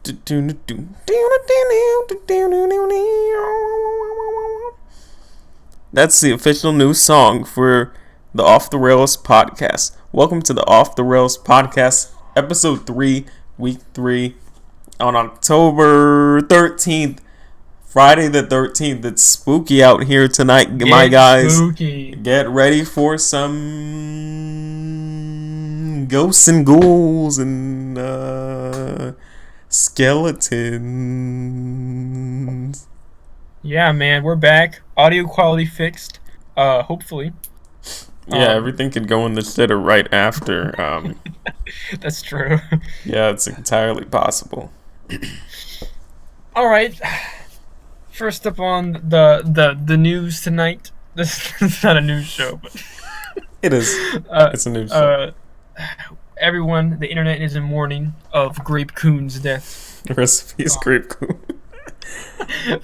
That's the official new song for the Off the Rails podcast. Welcome to the Off the Rails podcast, episode 3, week 3, on October 13th, Friday the 13th. It's spooky out here tonight, my guys. Spooky. Get ready for some ghosts and ghouls and skeletons. Yeah, man, we're back. Audio quality fixed. Hopefully. Yeah, everything could go in the shitter right after. That's true. Yeah, it's entirely possible. All right. First up on the news tonight. This is not a news show, but It is. It's a news show. Everyone, the internet is in mourning of Grape Kun's death. Recipes Grape Kun.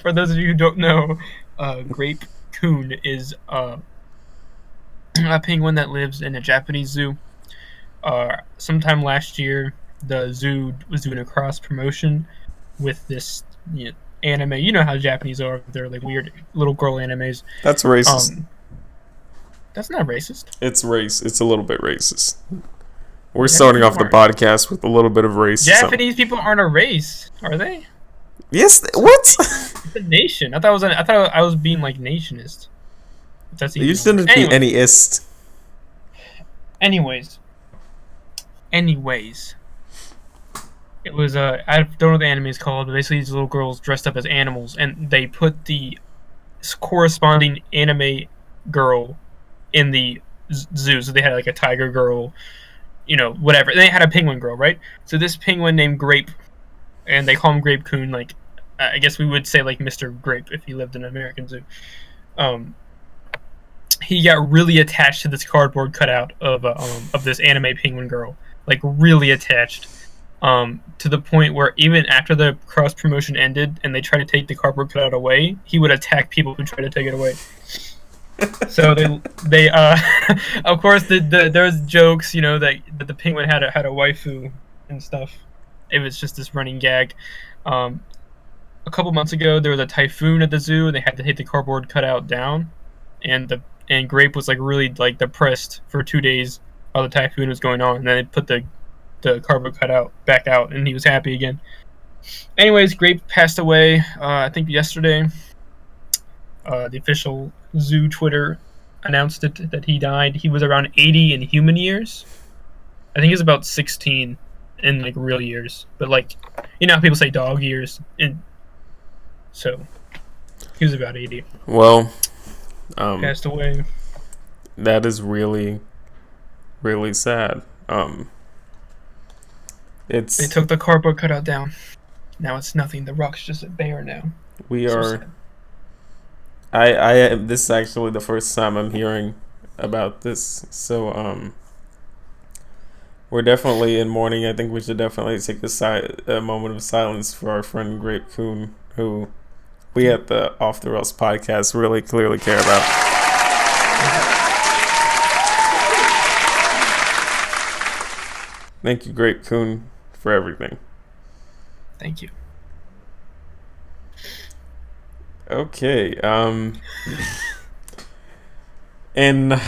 For those of you who don't know, Grape Kun is a penguin that lives in a Japanese zoo. Sometime last year, the zoo was doing a cross promotion with this anime. You know how Japanese are; they're like weird little girl animes. That's racist. That's not racist. It's a little bit racist. We're starting off the podcast with a little bit of racism. Japanese people aren't a race, are they? Yes. What? It's a nation. I thought I was being like nationist. That's You shouldn't be anyist. Anyways, it was I don't know what the anime is called, but basically these little girls dressed up as animals, and they put the corresponding anime girl in the zoo. So they had like a tiger girl, whatever. And they had a penguin girl, right? So this penguin named Grape, and they call him Grape Kun. Like, I guess we would say like Mr. Grape if he lived in an American zoo. He got really attached to this cardboard cutout of this anime penguin girl, like really attached, to the point where even after the cross promotion ended and they tried to take the cardboard cutout away, he would attack people who tried to take it away. So they of course there's jokes, that the penguin had a waifu and stuff. It was just this running gag. A couple months ago, there was a typhoon at the zoo, and they had to take the cardboard cutout down, and Grape was like really like depressed for 2 days while the typhoon was going on, and then they put the cardboard cutout back out, and he was happy again. Anyways, Grape passed away, I think yesterday. The official zoo Twitter announced that he died. He was around 80 in human years. I think he's about 16 in like real years, but like how people say dog years, and so he was about 80. Well, passed away. That is really, really sad. They took the cardboard cutout down. Now it's nothing. The rock's just a bear now. We so are. Sad. This is actually the first time I'm hearing about this, so we're definitely in mourning. I think we should definitely take a moment of silence for our friend Grape Kun, who we at the Off the Rails podcast really clearly care about. Thank you, Grape Kun, for everything. Thank you. Okay, in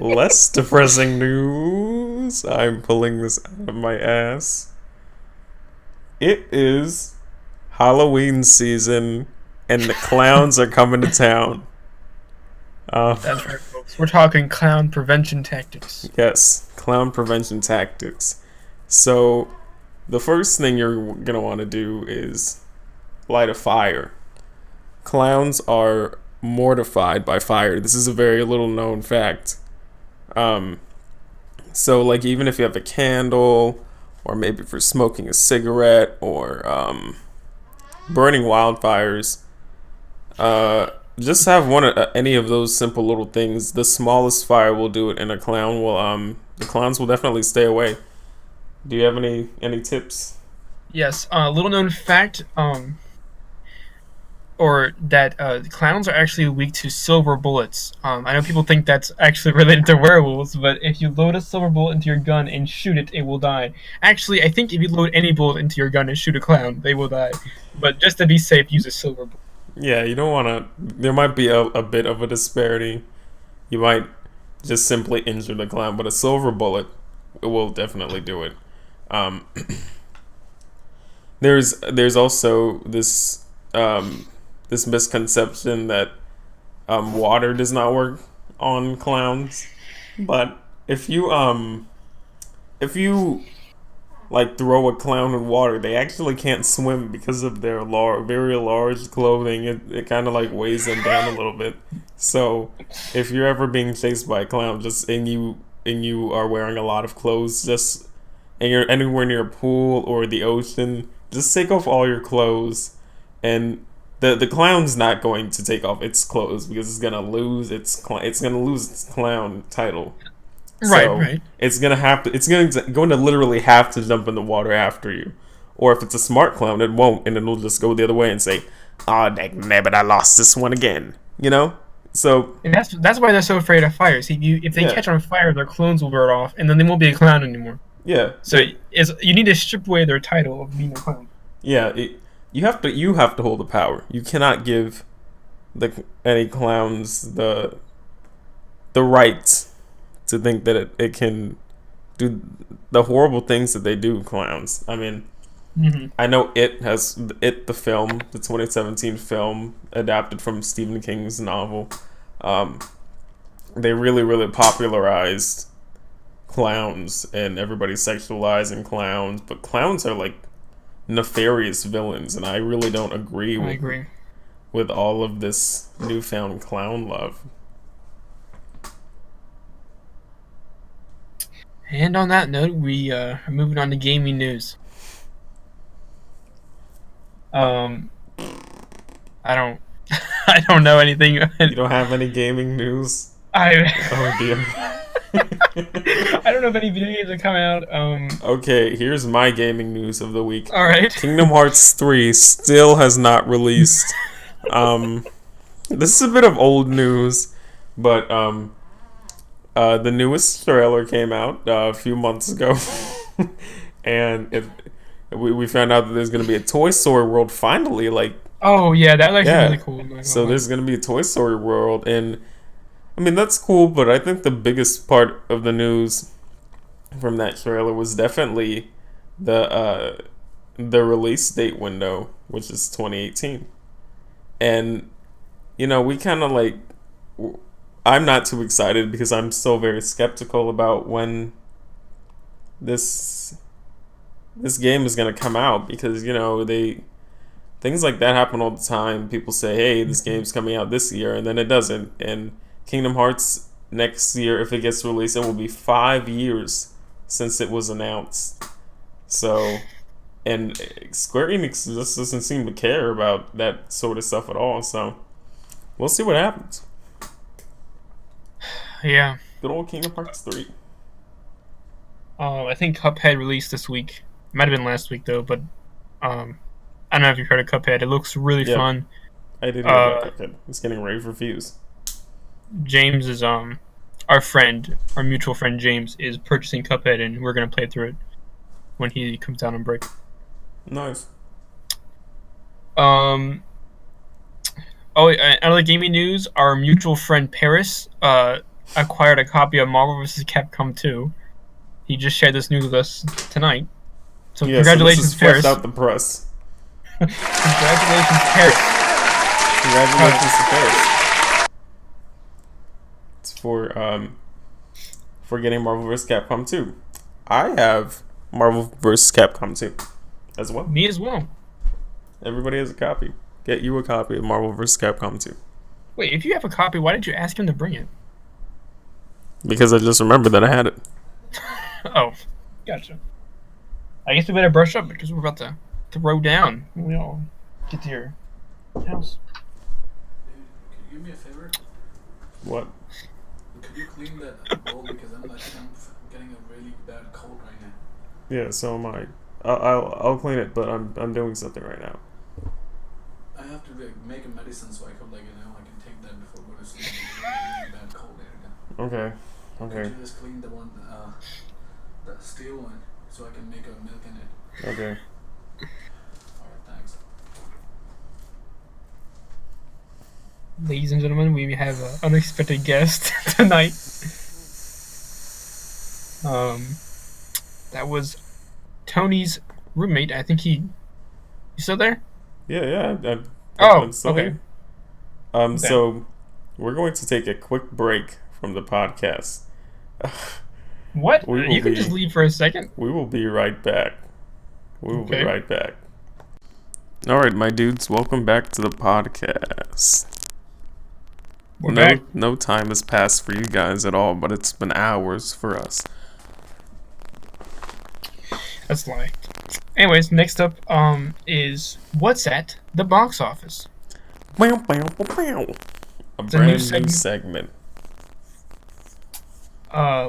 less depressing news, I'm pulling this out of my ass. It is Halloween season, and the clowns are coming to town. That's right, folks. We're talking clown prevention tactics. Yes, clown prevention tactics. So, the first thing you're going to want to do is light a fire. Clowns are mortified by fire. This is a very little known fact. So like even if you have a candle, or maybe for smoking a cigarette, or burning wildfires, just have any of those simple little things. The smallest fire will do it, and the clowns will definitely stay away. Do you have any tips? Yes, little known fact, or that clowns are actually weak to silver bullets. I know people think that's actually related to werewolves, but if you load a silver bullet into your gun and shoot it, it will die. Actually, I think if you load any bullet into your gun and shoot a clown, they will die. But just to be safe, use a silver bullet. Yeah, you don't want to. There might be a bit of a disparity. You might just simply injure the clown, but a silver bullet will definitely do it. Um, there's also this misconception that water does not work on clowns, but if you like throw a clown in water, they actually can't swim because of their very large clothing. It kind of like weighs them down a little bit. So if you're ever being chased by a clown, and you are wearing a lot of clothes, and you're anywhere near a pool or the ocean, just take off all your clothes, and the clown's not going to take off its clothes because it's gonna lose its clown title. Right, So right. it's going to literally have to jump in the water after you. Or if it's a smart clown, it won't, and it'll just go the other way and say, "Ah, dang, I lost this one again." You know? So And that's why they're so afraid of fire. See, if they yeah, catch on fire, their clones will burn off, and then they won't be a clown anymore. yeah, So you need to strip away their title of being a clown. yeah. You have to hold the power. You cannot give any clowns the right to think that it can do the horrible things that they do. Clowns. I mean, I know the film, the 2017 film adapted from Stephen King's novel. Um, they really popularized clowns, and everybody's sexualizing clowns, but clowns are like nefarious villains, and I really don't agree I with agree. all of this newfound clown love. And on that note, we are moving on to gaming news. Um, I don't, I don't know anything. You don't have any gaming news? I, Oh dear. I don't know if any video games are coming out. Okay, here's my gaming news of the week. All right. Kingdom Hearts 3 still has not released. This is a bit of old news, but the newest trailer came out a few months ago, and we found out that there's going to be a Toy Story World finally. Like, Oh yeah, that's actually yeah, really cool. I'm not gonna so lie. there's going to be a Toy Story World, and I mean that's cool. But I think the biggest part of the news from that trailer was definitely the release date window, which is 2018, and we kind of like. I'm not too excited because I'm still very skeptical about when this game is gonna come out, because things like that happen all the time. People say, "Hey, this game's coming out this year," and then it doesn't. And Kingdom Hearts next year, if it gets released, it will be 5 years since it was announced. So, and Square Enix just doesn't seem to care about that sort of stuff at all. So, we'll see what happens. Yeah. Good old Kingdom Hearts 3. I think Cuphead released this week. Might have been last week though, but I don't know if you've heard of Cuphead. It looks really Yeah. fun. I did hear about Cuphead. It's getting rave reviews. James is our friend, our mutual friend James is purchasing Cuphead, and we're gonna play through it when he comes down on break. Nice. Um. Oh, another gaming news. Our mutual friend Paris acquired a copy of Marvel vs. Capcom 2. He just shared this news with us tonight. So Yeah, congratulations, so this is fresh Paris. out the press. Congratulations, Paris. Congratulations to Paris. It's for getting Marvel vs. Capcom 2. I have Marvel vs. Capcom 2 as well. Me as well. Everybody has a copy. Get you a copy of Marvel vs. Capcom 2. Wait, if you have a copy, why did you ask him to bring it? Because I just remembered that I had it. Oh, gotcha. I guess we better brush up because we're about to throw down when we all get to your house. Dude, could you do me a favor? What? Could you clean that bowl, because I'm getting a really bad cold right now. Yeah, so am I. I'll clean it, but I'm doing something right now. I have to make a medicine so I could I can take that before I go to sleep. Really bad cold there. Okay. Could you just clean the one, the steel one, so I can make a milk in it? Okay. Alright, thanks. Ladies and gentlemen, we have an unexpected guest tonight. That was Tony's roommate. I think you still there? Yeah. Oh, still okay. here. So we're going to take a quick break from the podcast. What? You can just leave for a second. We will be right back. Okay. Be right back. All right, my dudes, welcome back to the podcast. We're back. No time has passed for you guys at all, but it's been hours for us. That's a lie. Anyways, next up is what's at the box office. A It's brand new new segment.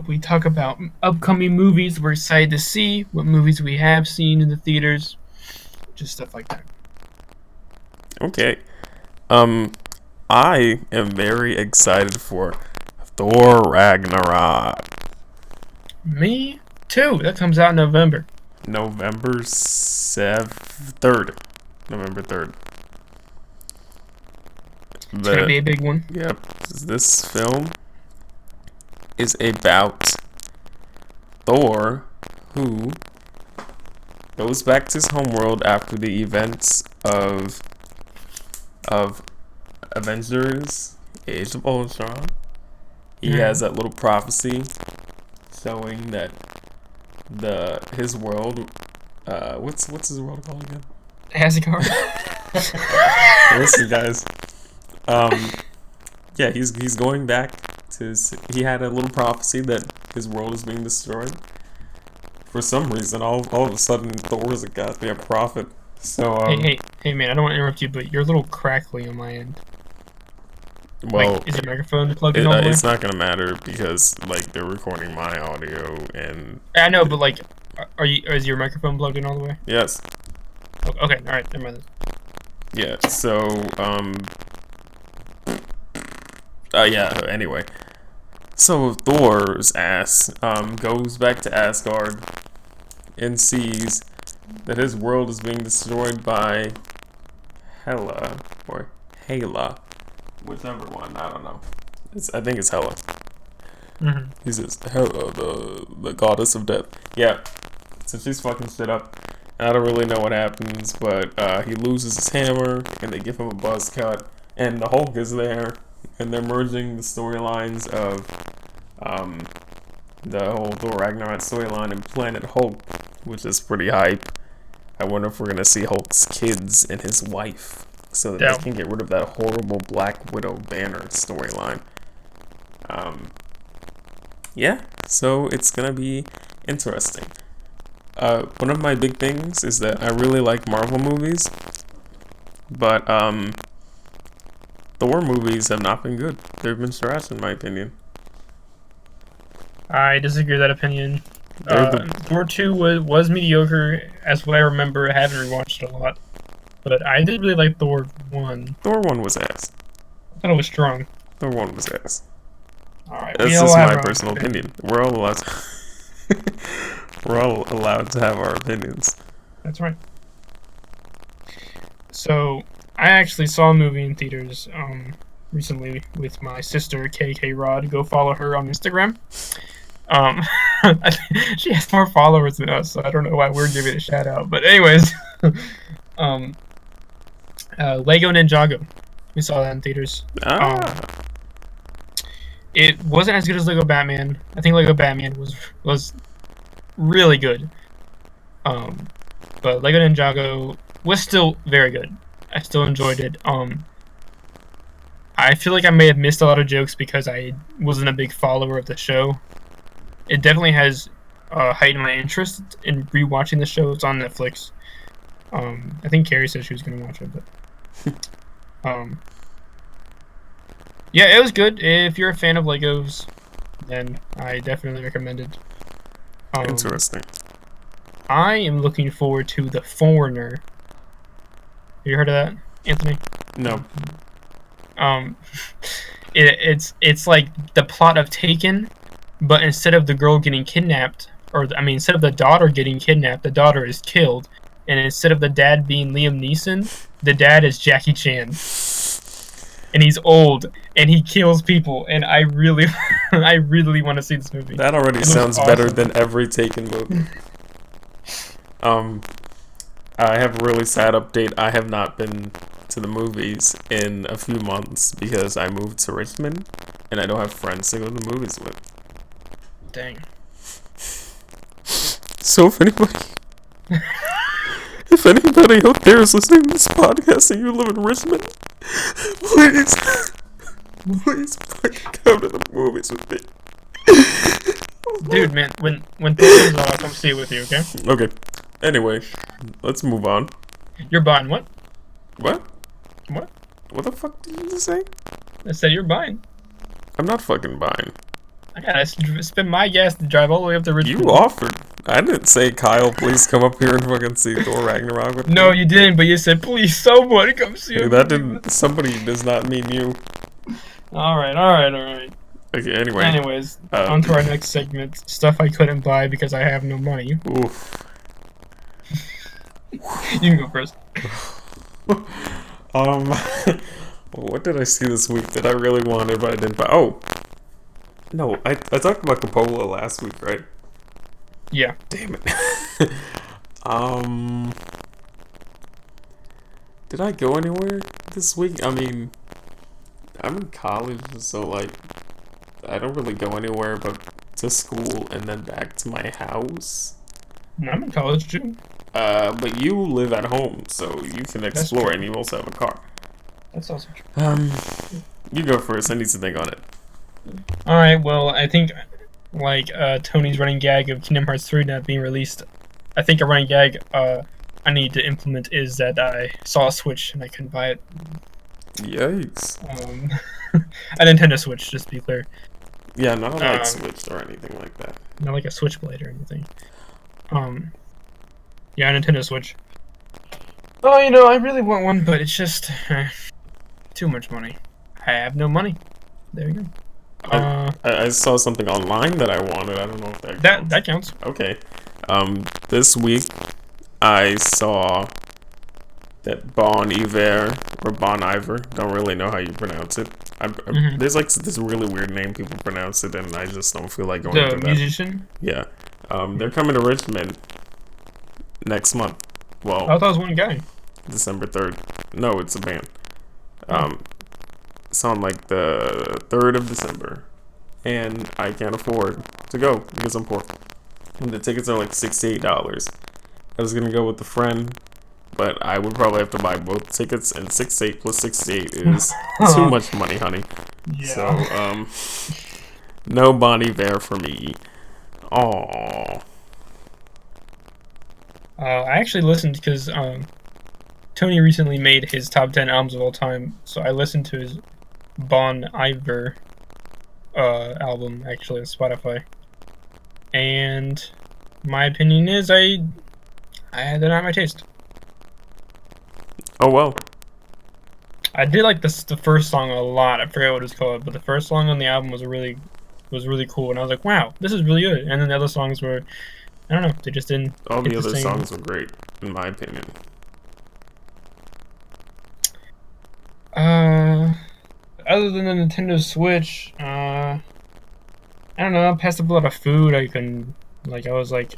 We talk about upcoming movies we're excited to see, what movies we have seen in the theaters, just stuff like that. Okay. I am very excited for Thor Ragnarok. Me too. That comes out in November. November 3rd. November 3rd. It's gonna be a big one. Yep. This film is about Thor, who goes back to his homeworld after the events of Avengers Age of Ultron. He has that little prophecy showing that his world, what's his world called again? Asgard. Listen, guys. Yeah, he's going back to he had a little prophecy that his world is being destroyed. For some reason, all of a sudden, Thor is a goddamn prophet. So hey, man! I don't want to interrupt you, but you're a little crackly on my end. Well, is your microphone plugged in all the way? It's not gonna matter because they're recording my audio and. I know, but is your microphone plugged in all the way? Yes. Okay, all right, never mind. Yeah. So yeah. Anyway, so Thor's ass goes back to Asgard and sees that his world is being destroyed by Hela or Hela, whichever one. I don't know. I think it's Hela. Mm-hmm. He says Hela, the goddess of death. Yeah. So she's fucking shit up. I don't really know what happens, but he loses his hammer, and they give him a buzz cut, and the Hulk is there, and they're merging the storylines of the whole Thor Ragnarok storyline and Planet Hulk, which is pretty hype. I wonder if we're gonna see Hulk's kids and his wife, so that they can get rid of that horrible Black Widow Banner storyline. Yeah, so it's gonna be interesting. One of my big things is that I really like Marvel movies, but Thor movies have not been good. They've been trash, in my opinion. I disagree with that opinion. Thor 2 was mediocre, as what I remember. I haven't rewatched it a lot, but I did really like Thor 1. Thor 1 was ass. I thought it was strong. Thor 1 was ass. Alright, that's just my personal opinion. We're all allowed to we're all allowed to have our opinions. That's right. So, I actually saw a movie in theaters recently with my sister, KK Rod. Go follow her on Instagram. She has more followers than us, so I don't know why we're giving it a shout out. But anyways, Lego Ninjago. We saw that in theaters. It wasn't as good as Lego Batman. I think Lego Batman was really good. But Lego Ninjago was still very good. I still enjoyed it. I feel like I may have missed a lot of jokes because I wasn't a big follower of the show. It definitely has heightened my interest in rewatching the show. It's on Netflix. I think Carrie said she was going to watch it, but yeah, it was good. If you're a fan of Legos, then I definitely recommend it. Interesting. I am looking forward to The Foreigner. Have you heard of that? Anthony. No. Um, it's like the plot of Taken, but instead of the girl getting kidnapped, instead of the daughter getting kidnapped, the daughter is killed, and instead of the dad being Liam Neeson, the dad is Jackie Chan, and he's old and he kills people, and I really, I really want to see this movie. That already sounds better than every Taken movie. I have a really sad update. I have not been to the movies in a few months because I moved to Richmond and I don't have friends to go to the movies with. Dang. So if anybody out there is listening to this podcast and you live in Richmond, please fucking come to the movies with me. Dude, man, when Thor comes out, I'll come see it with you, okay? Okay. Anyway, let's move on. You're buying what? What? What? What the fuck did you just say? I said you're buying. I'm not fucking buying. I gotta spend my gas to drive all the way up to Richmond. You offered. I didn't say, Kyle, please come up here and fucking see Thor Ragnarok with No, me. you didn't, but you said, please, someone come see it. That didn't. Somebody does not mean you. Alright. Okay, anyway. Anyways, on to our next segment. Stuff I couldn't buy because I have no money. Oof. You can go first. What did I see this week that I really wanted but I didn't buy? Oh. No, I talked about Coppola last week, right? Yeah. Damn it. Did I go anywhere this week? I mean, I'm in college, so like, I don't really go anywhere but to school and then back to my house. I'm in college too. But you live at home, so you can explore and you also have a car. That's also true. You go first. I need to think on it. Alright, well, I think, like, Tony's running gag of Kingdom Hearts 3 not being released, I think a running gag, I need to implement is that I saw a Switch and I couldn't buy it. Yikes. A Nintendo Switch, just to be clear. Yeah, not a light Switch or anything like that. Not like a Switchblade or anything. Yeah, a Nintendo Switch. Oh, I really want one, but it's just too much money. I have no money. There you go. I saw something online that I wanted. I don't know if that counts. That counts. Okay. This week I saw that Bon Iver or Bon Iver, don't really know how you pronounce it. There's like this really weird name people pronounce it, and I just don't feel like going the through that. musician. Yeah. They're coming to Richmond next month. Well, I thought it was one guy. December 3rd. No, it's a band. It's on like the 3rd of December, and I can't afford to go because I'm poor. And the tickets are like $68. I was gonna go with a friend, but I would probably have to buy both tickets, and 68 plus 68 is too much money, honey. Yeah. So, no Bon Iver for me. Aww. I actually listened because Tony recently made his top 10 albums of all time, so I listened to his Bon Iver album actually on Spotify, and my opinion is they're not my taste. Oh well. I did like the first song a lot. I forget what it's called, but the first song on the album was really cool, and I was like, wow, this is really good. And then the other songs were, I don't know, they just didn't. All the other songs were great, in my opinion. Other than the Nintendo Switch, I don't know. I passed up a lot of food. I was like,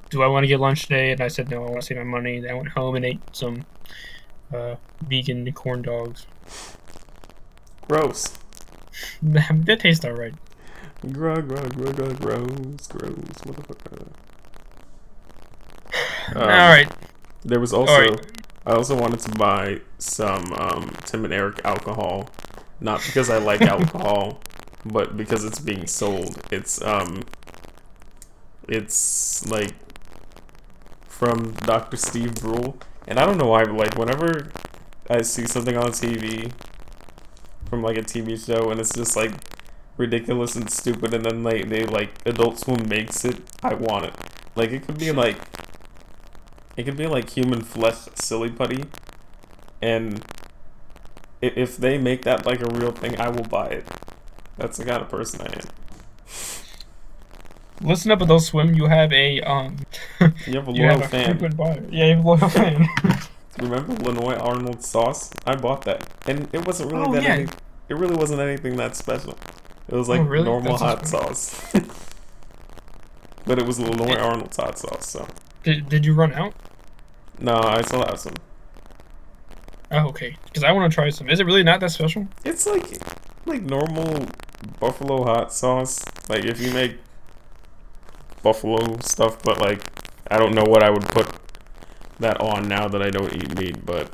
do I want to get lunch today? And I said no. I want to save my money. Then I went home and ate some vegan corn dogs. Gross. That tastes alright. Gross, motherfucker. Alright. There was also, I also wanted to buy some Tim and Eric alcohol, not because I like alcohol, but because it's being sold. It's like from Dr. Steve Brule, and I don't know why, but like whenever I see something on TV from like a TV show and it's just like ridiculous and stupid, and then they like Adult Swim makes it, I want it. Like it could be like human flesh silly putty, and if they make that like a real thing, I will buy it. That's the kind of person I am. Listen up, Adult Swim. You have a You have a you loyal have a fan. frequent buyer. Yeah, you have a loyal fan. Remember Lenoy Arnold sauce? I bought that, and it wasn't really it really wasn't anything that special. It was like really? normal That's hot sauce, but it was Lenoy Arnold's hot sauce. So Did you run out? no, I still have some. Oh, okay. Because I want to try some. Is it really not that special? It's like normal buffalo hot sauce. Like if you make buffalo stuff, but like I don't know what I would put that on now that I don't eat meat, but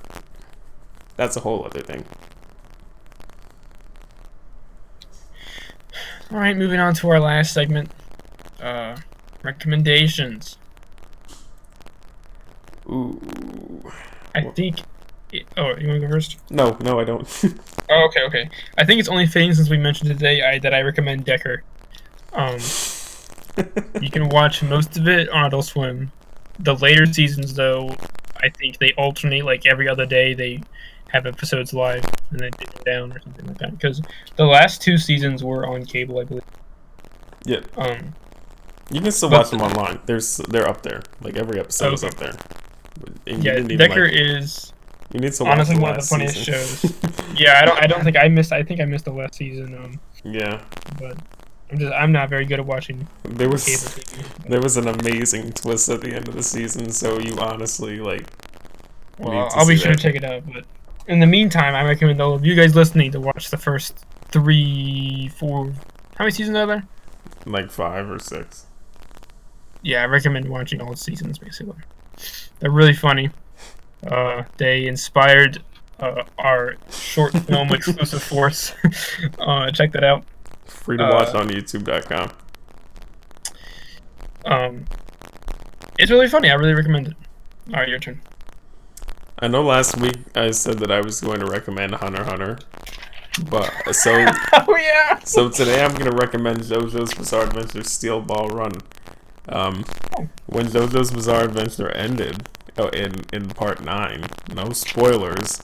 that's a whole other thing. All right, moving on to our last segment. Recommendations. Ooh. I think. Oh, you want to go first? No, I don't. Oh, okay. I think it's only fitting since we mentioned today that I recommend Decker. You can watch most of it on Adult Swim. The later seasons, though, I think they alternate. Like every other day, they have episodes live and then take them down or something like that. Because the last 2 seasons were on cable, I believe. Yeah. You can still but- watch them online. They're up there. Like every episode is up there. And you Yeah, didn't even, Decker like, is you need to watch honestly the one of the last funniest season. shows. Yeah, I don't think I missed. I think I missed the last season. Yeah. But I'm not very good at watching There was cable TV. there was an amazing twist at the end of the season, so you honestly like Well, need to I'll be see sure to that. check it out. But in the meantime, I recommend all of you guys listening to watch the first 3, 4. How many seasons are there? Like 5 or 6. Yeah, I recommend watching all the seasons. Basically, they're really funny. They inspired our short film exclusive force. Check that out. Free to watch on YouTube.com. It's really funny. I really recommend it. All right, your turn. I know last week I said that I was going to recommend Hunter x Hunter, but so Oh yeah. so today I'm gonna recommend JoJo's Bizarre Adventure Steel Ball Run. When JoJo's Bizarre Adventure ended, in part 9, no spoilers.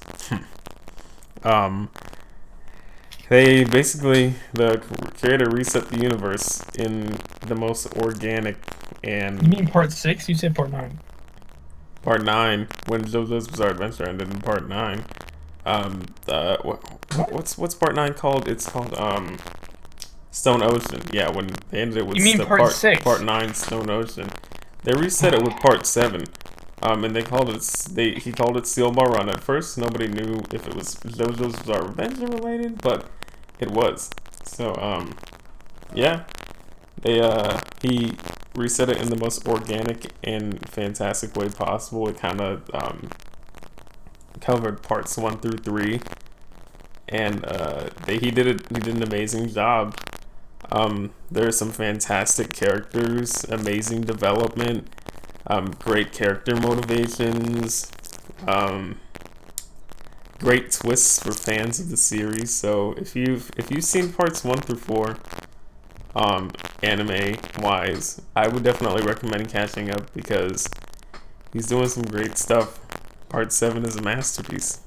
They basically, the creator reset the universe in the most organic You and mean part 6? You said part 9. part 9, when JoJo's Bizarre Adventure ended in part 9. What's part 9 called? It's called Stone Ocean. Yeah, when they ended it with You mean part 6? Part 9 Stone Ocean. They reset it with part 7. And he called it Steel Ball Run. At first, nobody knew if it was JoJo's Bizarre Adventure related, but it was. So, yeah. He reset it in the most organic and fantastic way possible. It kind of covered parts 1 through 3, and he did an amazing job. There are some fantastic characters, amazing development, great character motivations, great twists for fans of the series. So if you've seen parts 1 through 4, anime wise, I would definitely recommend catching up because he's doing some great stuff. Part 7 is a masterpiece.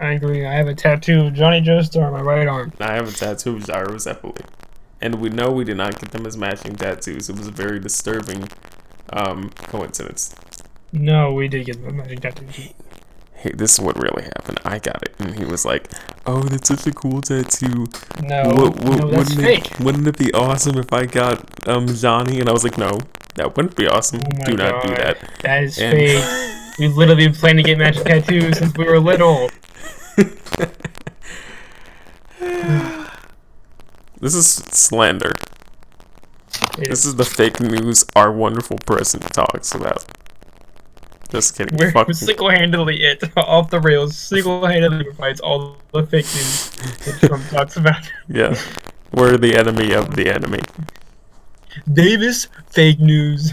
I agree. I have a tattoo of Johnny Joestar on my right arm. I have a tattoo of Gyro Zeppeli. And we know we did not get them as matching tattoos. It was a very disturbing coincidence. No, we did get the matching tattoos. Hey, this is what really happened. I got it. And he was like, oh, that's such a cool tattoo. No, that's fake. Wouldn't it be awesome if I got Johnny? And I was like, no, that wouldn't be awesome. Oh my Do not do God. that. That is And- fake. We've literally been planning to get matching tattoos since we were little. This is slander. This is the fake news our wonderful president talks about. Just kidding. We're Fuck. single-handedly off the rails. Single-handedly provides all the fake news that Trump talks about. Yeah. We're the enemy of the enemy. Davis, fake news.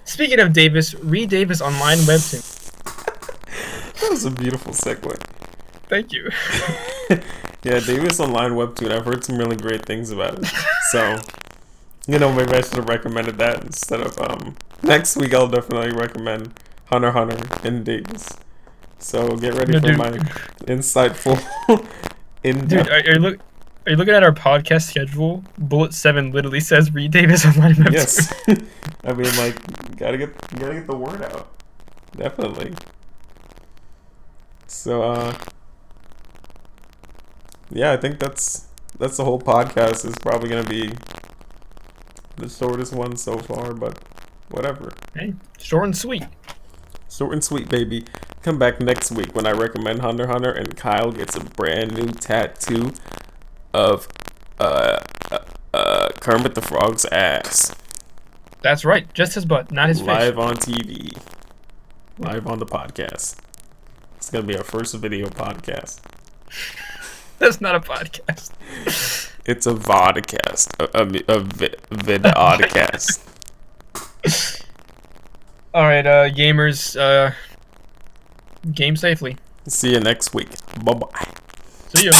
Speaking of Davis, read Davis online webtoon. That was a beautiful segue. Thank you. Yeah, Davis Online Webtoon. I've heard some really great things about it. So, maybe I should have recommended that instead of, next week I'll definitely recommend Hunter x Hunter and Davis. So get ready No, for dude. my insightful Dude, are you looking at our podcast schedule? Bullet 7 literally says read Davis online web Yes. I mean, like, gotta get the word out. Definitely. So, yeah, I think that's the whole podcast. Is probably gonna be the shortest one so far, but whatever. Hey, short and sweet. Short and sweet, baby. Come back next week when I recommend Hunter x Hunter and Kyle gets a brand new tattoo of Kermit the Frog's ass. That's right, just his butt, not his face. Live on TV. Live on the podcast. It's gonna be our first video podcast. That's not a podcast. It's a vodcast. A vidcast. Alright, gamers, game safely. See you next week. Bye bye. See ya.